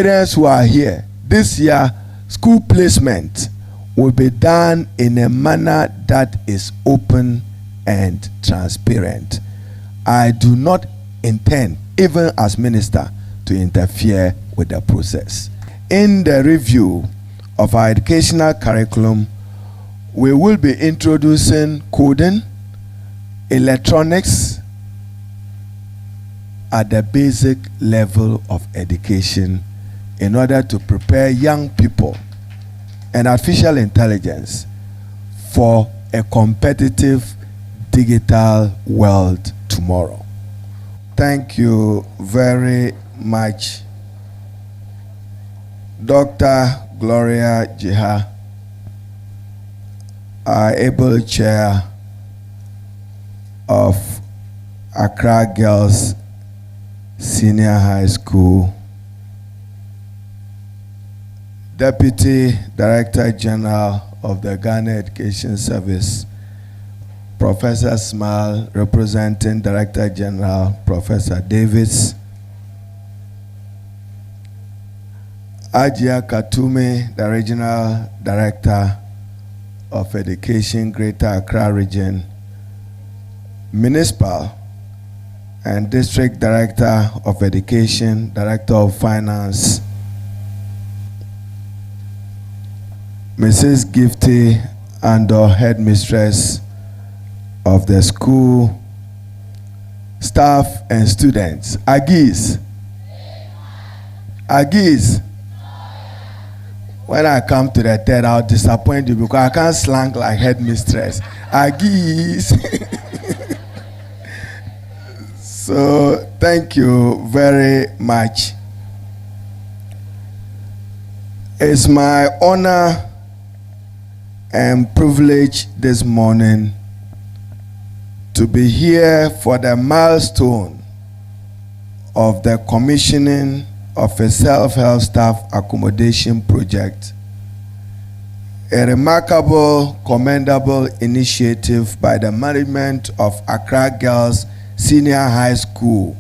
parents who are here, this year school placement will be done in a manner that is open and transparent. I do not intend, even as minister, to interfere with the process. In the review of our educational curriculum, we will be introducing coding, electronics at the basic level of education in order to prepare young people and artificial intelligence for a competitive digital world tomorrow. Thank you very much, Dr. Gloria Jiha, our able chair of Accra Girls Senior High School, Deputy Director General of the Ghana Education Service, Professor Smile, representing Director General, Professor Davis, Ajia Katume, the Regional Director of Education, Greater Accra Region, Municipal and District Director of Education, Director of Finance, Mrs. Gifty Ando, Headmistress of the school, staff and students. Agis. When I come to the third, I'll disappoint you because I can't slang like headmistress. Agis. So thank you very much. It's my honor and privilege this morning to be here for the milestone of the commissioning of a self-help staff accommodation project, a remarkable, commendable initiative by the management of Accra Girls Senior High School,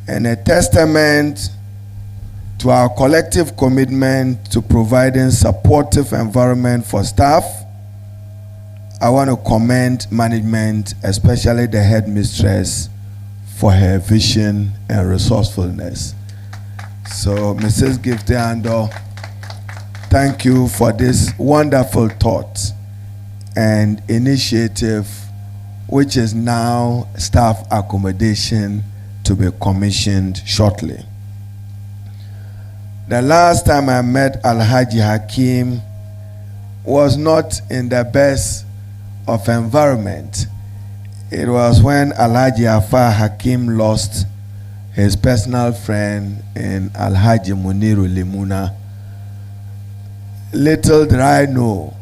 and a testament to our collective commitment to providing supportive environment for staff. I want to commend management, especially the headmistress, for her vision and resourcefulness. So, Mrs. Gifty Ando, thank you for this wonderful thought and initiative, which is now staff accommodation to be commissioned shortly. The last time I met Alhaji Hakim was not in the best of environment. It was when Alhaji Afar Hakim lost his personal friend in Alhaji Muniru Limuna. Little did I know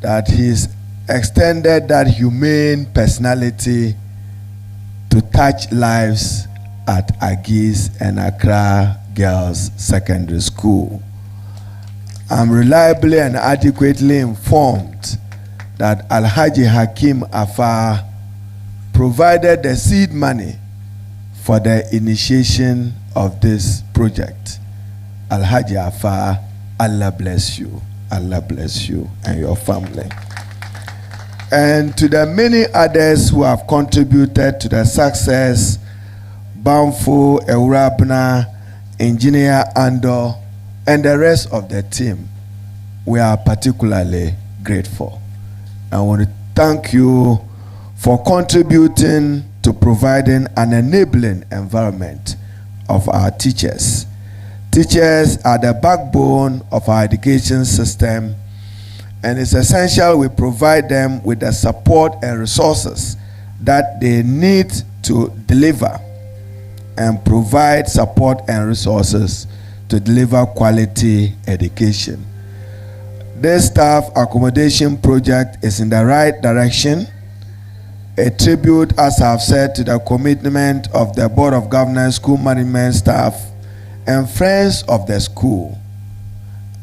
that he's extended that humane personality to touch lives at Agis and Accra Girls Secondary School. I'm reliably and adequately informed that Alhaji Hakim Afar provided the seed money for the initiation of this project. Alhaji Afar, Allah bless you. Allah bless you and your family. And to the many others who have contributed to the success, Bamfo, Eurabna, Engineer Ando, and the rest of the team, we are particularly grateful. I want to thank you for contributing to providing an enabling environment of our teachers. Teachers are the backbone of our education system, and it's essential we provide them with the support and resources that they need to deliver, and provide support and resources to deliver quality education. This staff accommodation project is in the right direction, a tribute, as I've said, to the commitment of the Board of Governors, school management staff, and friends of the school.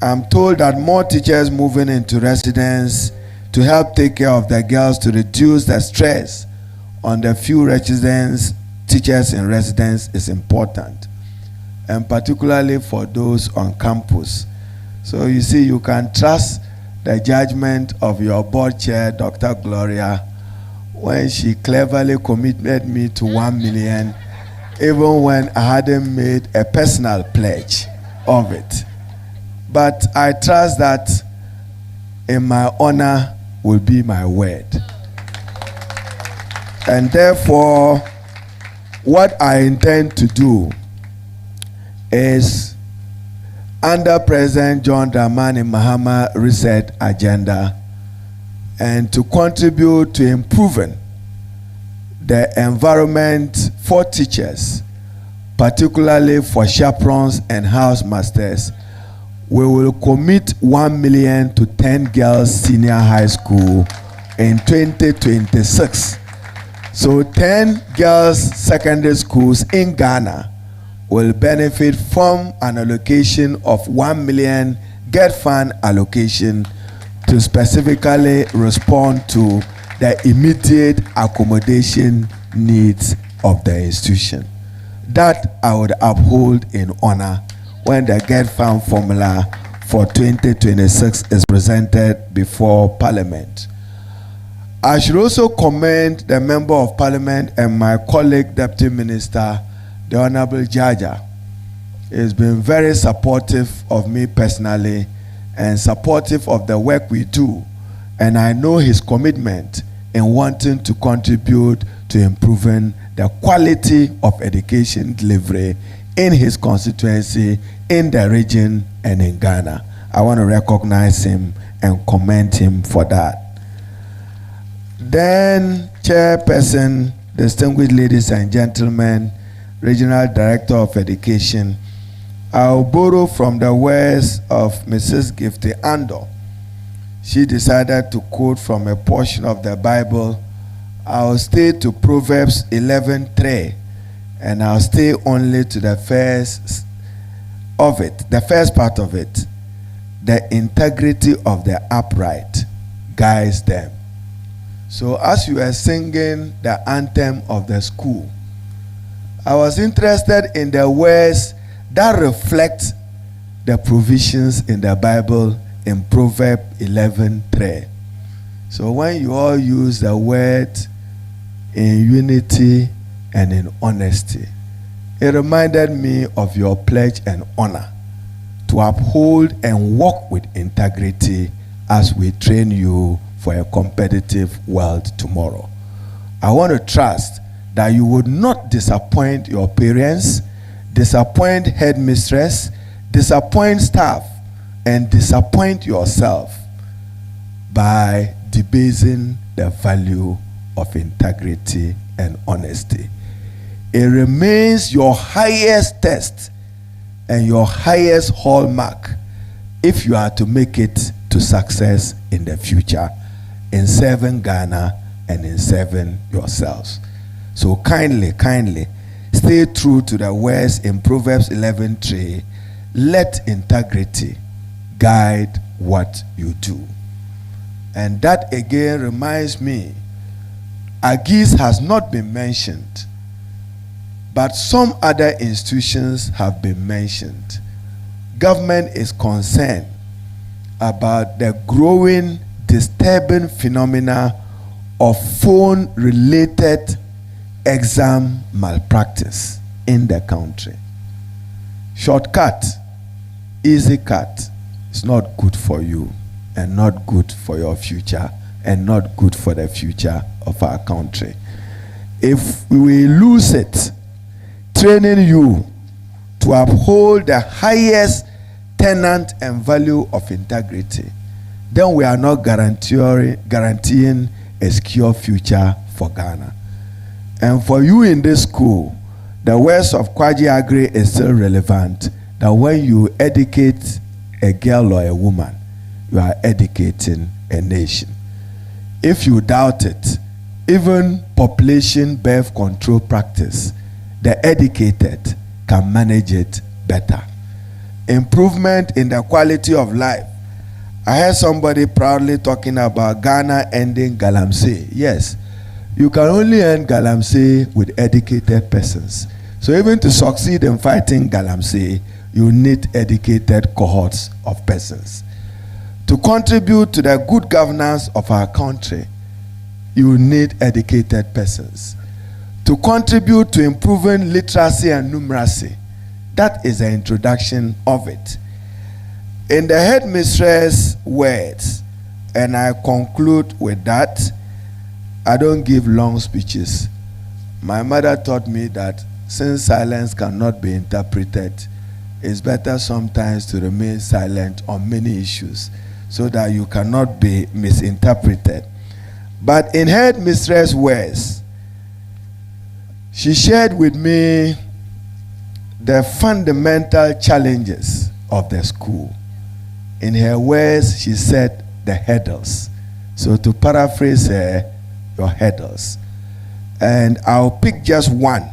I'm told that more teachers moving into residence to help take care of the girls to reduce the stress on the few residents, teachers in residence is important. and particularly for those on campus. So you see, you can trust the judgment of your board chair, Dr. Gloria, when she cleverly committed me to 1 million, even when I hadn't made a personal pledge of it. But I trust that in my honor will be my word. And therefore, what I intend to do is, under President John Dramani Mahama reset agenda, and to contribute to improving the environment for teachers, particularly for chaperones and house-masters, we will commit 1 million to 10 girls senior high school in 2026. So 10 girls secondary schools in Ghana will benefit from an allocation of 1 million GET fund allocation to specifically respond to the immediate accommodation needs of the institution. That I would uphold in honor when the GET fund formula for 2026 is presented before Parliament. I should also commend the Member of Parliament and my colleague Deputy Minister, the Honorable Jaja. He has been very supportive of me personally and supportive of the work we do, and I know his commitment in wanting to contribute to improving the quality of education delivery in his constituency, in the region, and in Ghana. I want to recognize him and commend him for that. Then, Chairperson, distinguished ladies and gentlemen, Regional Director of Education, I'll borrow from the words of Mrs. Gifty Andor. She decided to quote from a portion of the Bible. I'll stay to Proverbs 11:3, and I'll stay only to the first of it, the first part of it. The integrity of the upright guides them. So as you were singing the anthem of the school, I was interested in the words that reflect the provisions in the Bible in Proverbs 11:3. So when you all use the word in unity and in honesty, it reminded me of your pledge and honor to uphold and walk with integrity as we train you for a competitive world tomorrow. I want to trust that you would not disappoint your parents, disappoint headmistress, disappoint staff, and disappoint yourself by debasing the value of integrity and honesty. It remains your highest test and your highest hallmark if you are to make it to success in the future in serving Ghana and in serving yourselves. So kindly stay true to the words in Proverbs 11:3. Let integrity guide what you do. And that again reminds me, Agis has not been mentioned, but some other institutions have been mentioned. Government is concerned about the growing disturbing phenomena of phone-related exam malpractice in the country. Shortcut, easy cut is not good for you and not good for your future and not good for the future of our country. If we lose it, training you to uphold the highest tenant and value of integrity, then we are not guaranteeing a secure future for Ghana. And for you in this school, the words of Kwaji Agri is still relevant, that when you educate a girl or a woman, you are educating a nation. If you doubt it, even population birth control practice, the educated can manage it better. Improvement in the quality of life. I heard somebody proudly talking about Ghana ending galamsey. Yes, you can only end galamsey with educated persons. So even to succeed in fighting galamsey, you need educated cohorts of persons. To contribute to the good governance of our country, you need educated persons. To contribute to improving literacy and numeracy, that is the introduction of it. In the headmistress' words, and I conclude with that, I don't give long speeches. My mother taught me that since silence cannot be interpreted, it's better sometimes to remain silent on many issues so that you cannot be misinterpreted. But in headmistress' words, she shared with me the fundamental challenges of the school. In her words, she said the hurdles. So to paraphrase her, your hurdles. And I'll pick just one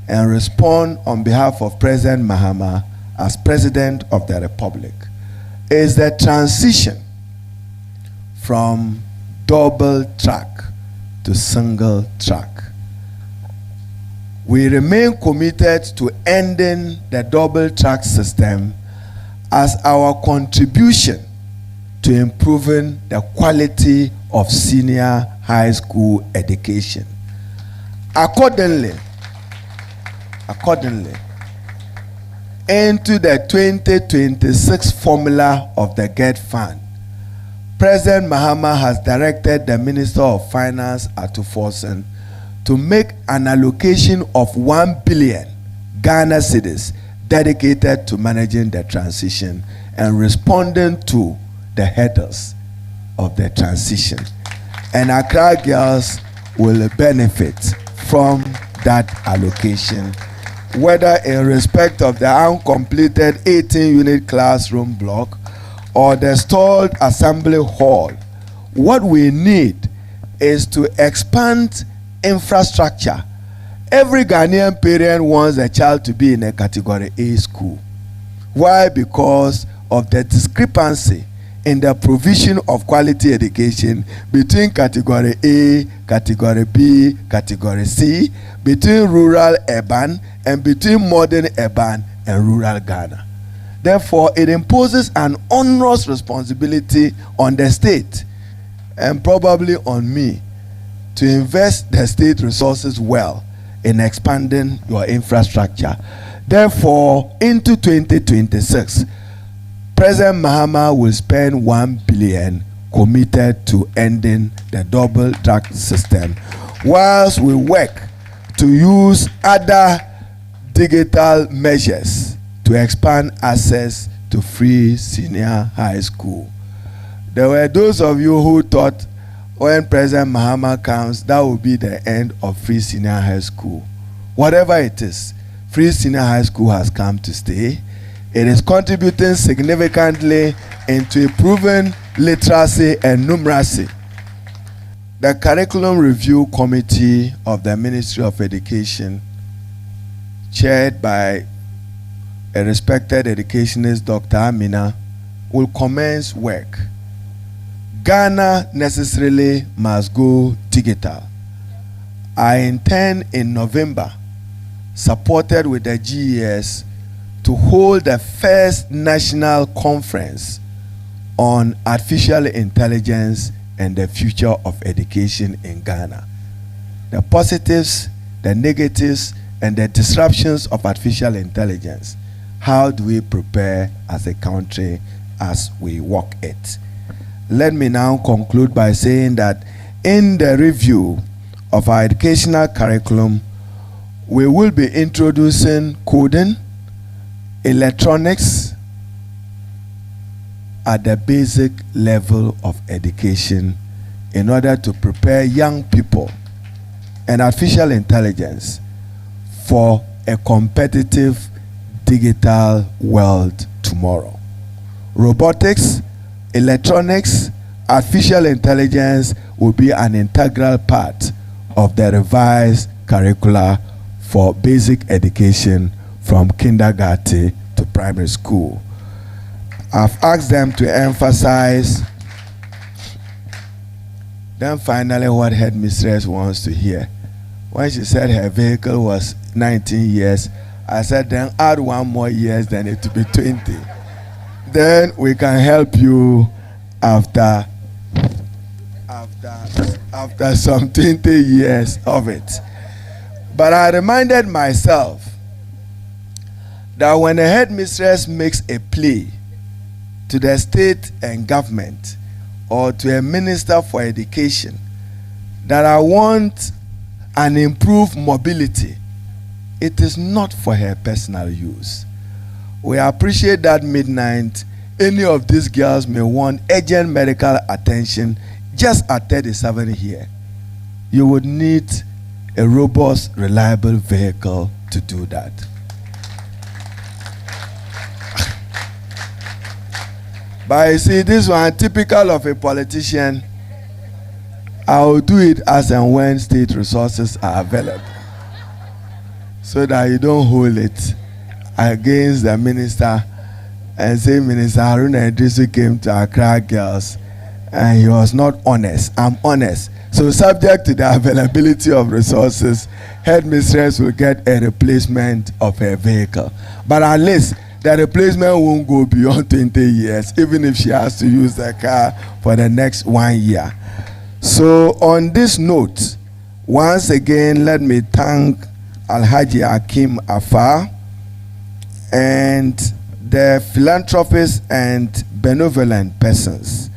and respond on behalf of President Mahama as President of the Republic. Is the transition from double track to single track. We remain committed to ending the double track system as our contribution to improving the quality of senior high school education. Accordingly, into the 2026 formula of the GET Fund, President Mahama has directed the Minister of Finance, Atuforsen, to make an allocation of 1 billion Ghana cedis dedicated to managing the transition and responding to the hurdles of the transition. And Accra girls will benefit from that allocation, whether in respect of the uncompleted 18-unit classroom block or the stalled assembly hall. What we need is to expand infrastructure. Every Ghanaian parent wants a child to be in a category A school. Why? Because of the discrepancy in the provision of quality education between category A, category B, category C, between rural, urban, and between modern, urban, and rural Ghana. Therefore, it imposes an onerous responsibility on the state and probably on me to invest the state resources well in expanding your infrastructure. Therefore, into 2026, President Mahama will spend 1 billion committed to ending the double track system, whilst we work to use other digital measures to expand access to free senior high school. There were those of you who thought when President Mahama comes, that will be the end of free senior high school. Whatever it is, free senior high school has come to stay. It is contributing significantly into improving literacy and numeracy. The Curriculum Review Committee of the Ministry of Education, chaired by a respected educationist, Dr. Amina, will commence work. Ghana necessarily must go digital. I intend in November, supported with the GES, to hold the first national conference on artificial intelligence and the future of education in Ghana. The positives, the negatives, and the disruptions of artificial intelligence. How do we prepare as a country as we walk it? Let me now conclude by saying that in the review of our educational curriculum, we will be introducing coding, electronics at the basic level of education in order to prepare young people and artificial intelligence for a competitive digital world tomorrow. Robotics, electronics, artificial intelligence will be an integral part of the revised curricula for basic education from kindergarten to primary school. I've asked them to emphasize, then finally what headmistress wants to hear. When she said her vehicle was 19 years, I said, then add 1 more years, then it will be 20. Then we can help you after some 20 years of it. But I reminded myself that when a headmistress makes a plea to the state and government or to a minister for education that I want an improved mobility, it is not for her personal use. We appreciate that midnight, any of these girls may want urgent medical attention just at 37 here. You would need a robust, reliable vehicle to do that. But you see, this one, typical of a politician, I will do it as and when state resources are available, so that you don't hold it against the minister and say, Minister Haruna Idrisu came to Accra girls and he was not honest. I'm honest. So subject to the availability of resources, headmistress will get a replacement of her vehicle. But at least the replacement won't go beyond 20 years, even if she has to use the car for the next 1 year. So on this note, once again, let me thank Alhaji Akim Afar and the philanthropists and benevolent persons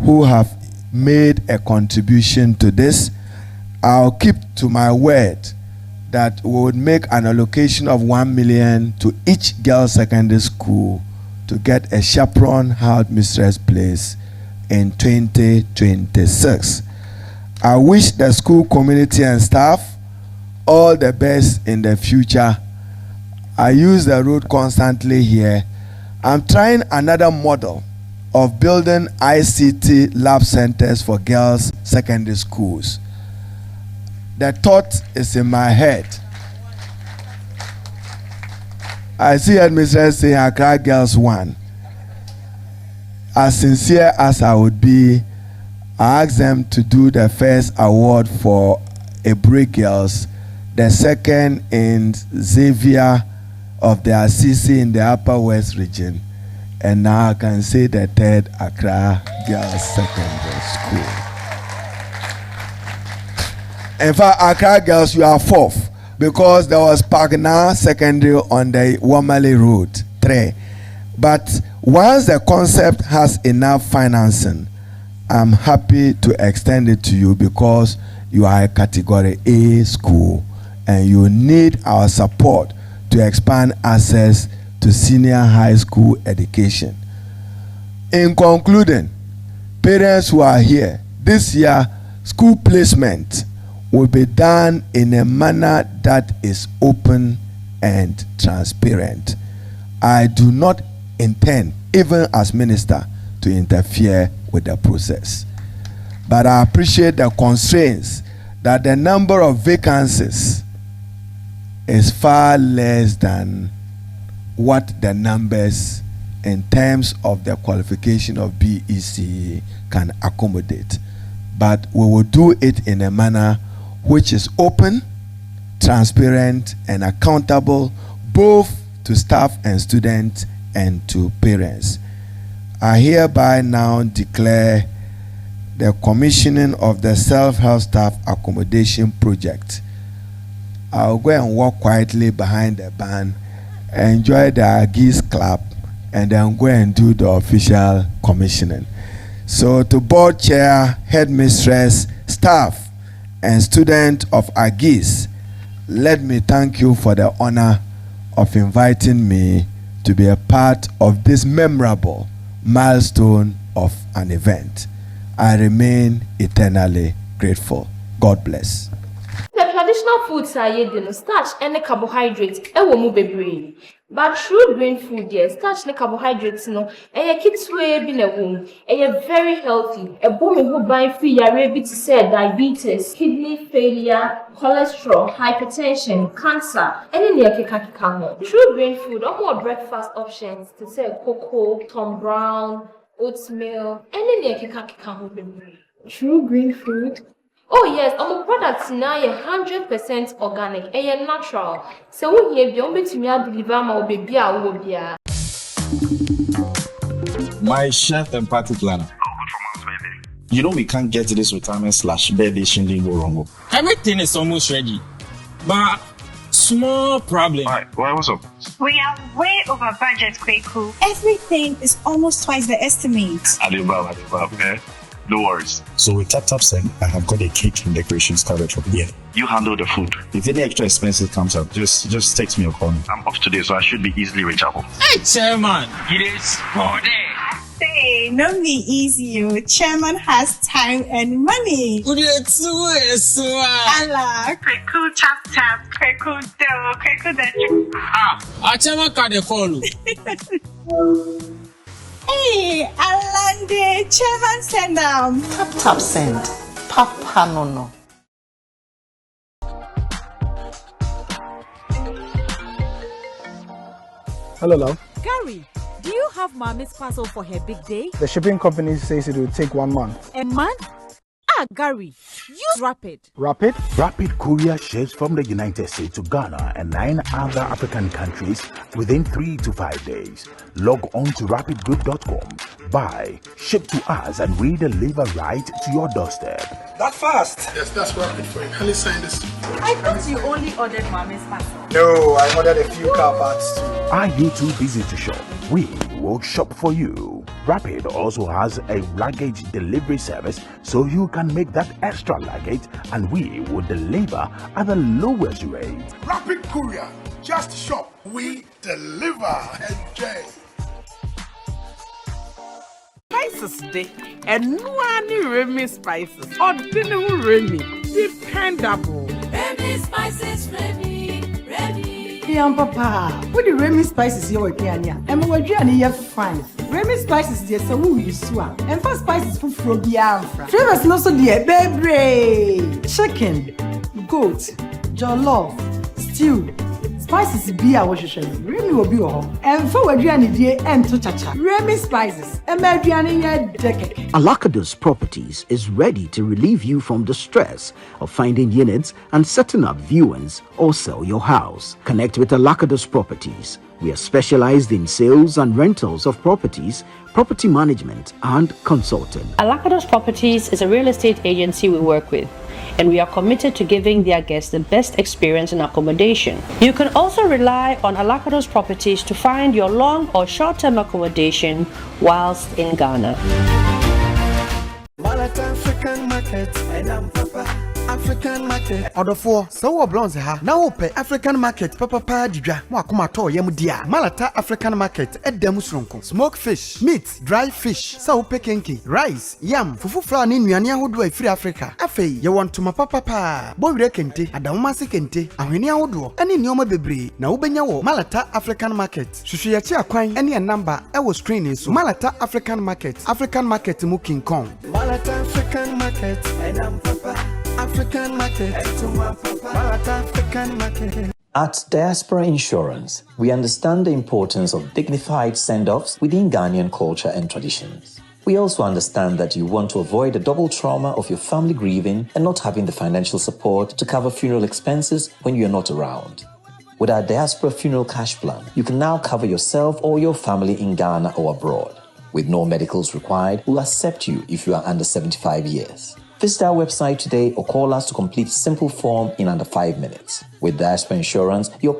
who have made a contribution to this. I'll keep to my word that we would make an allocation of 1 million to each girls' secondary school to get a chaperone headmistress place in 2026. I wish the school community and staff all the best in the future. I use the road constantly here. I'm trying another model of building ICT lab centers for girls' secondary schools. The thought is in my head. I see headmistress saying Accra Girls 1. As sincere as I would be, I asked them to do the first award for Ebre Girls, the second in Xavier of the Assisi in the Upper West region, and now I can say the third Accra Girls Secondary School. In fact, Accra Girls, you are fourth, because there was Pagna Secondary on the Wamale Road, 3. But once the concept has enough financing, I'm happy to extend it to you, because you are a category A school and you need our support to expand access to senior high school education. In concluding, parents who are here, this year school placement will be done in a manner that is open and transparent. I do not intend, even as minister, to interfere with the process. But I appreciate the constraints that the number of vacancies is far less than what the numbers in terms of the qualification of BEC can accommodate. But we will do it in a manner which is open, transparent, and accountable, both to staff and students and to parents. I hereby now declare the commissioning of the self-help staff accommodation project. I'll go and walk quietly behind the band, enjoy the Agis clap, and then go and do the official commissioning. So to board chair, headmistress, staff, and student of Agis, let me thank you for the honor of inviting me to be a part of this memorable milestone of an event. I remain eternally grateful. God bless. The traditional foods are yedin starch and carbohydrates mu bebre. But true green food, yes, starch and carbohydrates no, and kids way be a womb, and very healthy. A woman who buy free yare to say diabetes, kidney failure, cholesterol, hypertension, cancer, and any kakikamo. True green food or more breakfast options to say cocoa, Tom Brown, oatmeal, and any kakikamo bebre. True green food Oh yes, our products now are 100% organic and natural. So we here be only to me deliver my baby a My chef and party planner. You know we can't get this retirement/birthday shinding go wrong. Everything is almost ready, but small problem. Why, what's up? We are way over budget, Kweku. Everything is almost twice the estimate. Alibaba, okay? No worries. So with Tap Send, I have got a cake and decorations covered from here. You handle the food. If any extra expenses comes up, just text me or call me. I'm off today, so I should be easily reachable. Hey, chairman, it is for day. Say, no be easy, you. Chairman has time and money. Would you so Allah, Kweku tap, Kweku do, Kweku that. our chairman can call you. Hey, Alande, Chairman send them. Tap send. Papa no. Hello, love. Gary, do you have Mommy's parcel for her big day? The shipping company says it will take 1 month. A month? Gary, use Rapid. Rapid? Rapid courier ships from the United States to Ghana and 9 other African countries within 3 to 5 days. Log on to rapidgroup.com, buy, ship to us, and we deliver right to your doorstep. That fast? Yes, that's Rapid for you. Can you sign this? I thought you only ordered Mommy's parcel. No, I ordered a few car parts too. Are you too busy to shop? We will shop for you. Rapid also has a luggage delivery service, so you can make that extra luggage and we will deliver at the lowest rate. Rapid Courier. Just shop. We deliver. Enjoy. Spices day and one Remy spices. Ordinary Remy. Dependable. Remy spices, Remy. Young papa, what the Remy spices you work here? And what you are fine. Remy spices, dear, so who you swam. And for spices for Biafra. Flavors not so dear, baby. Chicken, goat, jollof, stew. Spices be our wash. Remy will be home. And for what you need and to chacha. Remy spices. And Mariani decade. Alakados Properties is ready to relieve you from the stress of finding units and setting up viewings or sell your house. Connect with Alakados Properties. We are specialized in sales and rentals of properties, property management, and consulting. Alakados Properties is a real estate agency we work with, and we are committed to giving their guests the best experience in accommodation. You can also rely on Alakados Properties to find your long or short-term accommodation whilst in Ghana. African market, and I'm Papa. African market. Order for so blonze ha. Now pay African market papa didwa. Mo akoma to yam dia. Malata African market edam sronko. Smoked fish, meat, dry fish, so kenke, rice, yam, fufu flour ni nnuane ahodo afiri Africa. Afei, ye want to ma papa. Boyre kente, adamma se kente, ahwene ahodo. Ani nneoma bebre na wobenya wo Malata African market. Hwehwe ye chi akwan ene e number e wo screen so. Malata African market mu King Kong. Malata African market, and I'm Papa. African market, African market. At Diaspora Insurance, we understand the importance of dignified send-offs within Ghanaian culture and traditions. We also understand that you want to avoid the double trauma of your family grieving and not having the financial support to cover funeral expenses when you are not around. With our Diaspora Funeral Cash Plan, you can now cover yourself or your family in Ghana or abroad. With no medicals required, we'll accept you if you are under 75 years. Visit our website today or call us to complete a simple form in under 5 minutes. With Diaspora Insurance, your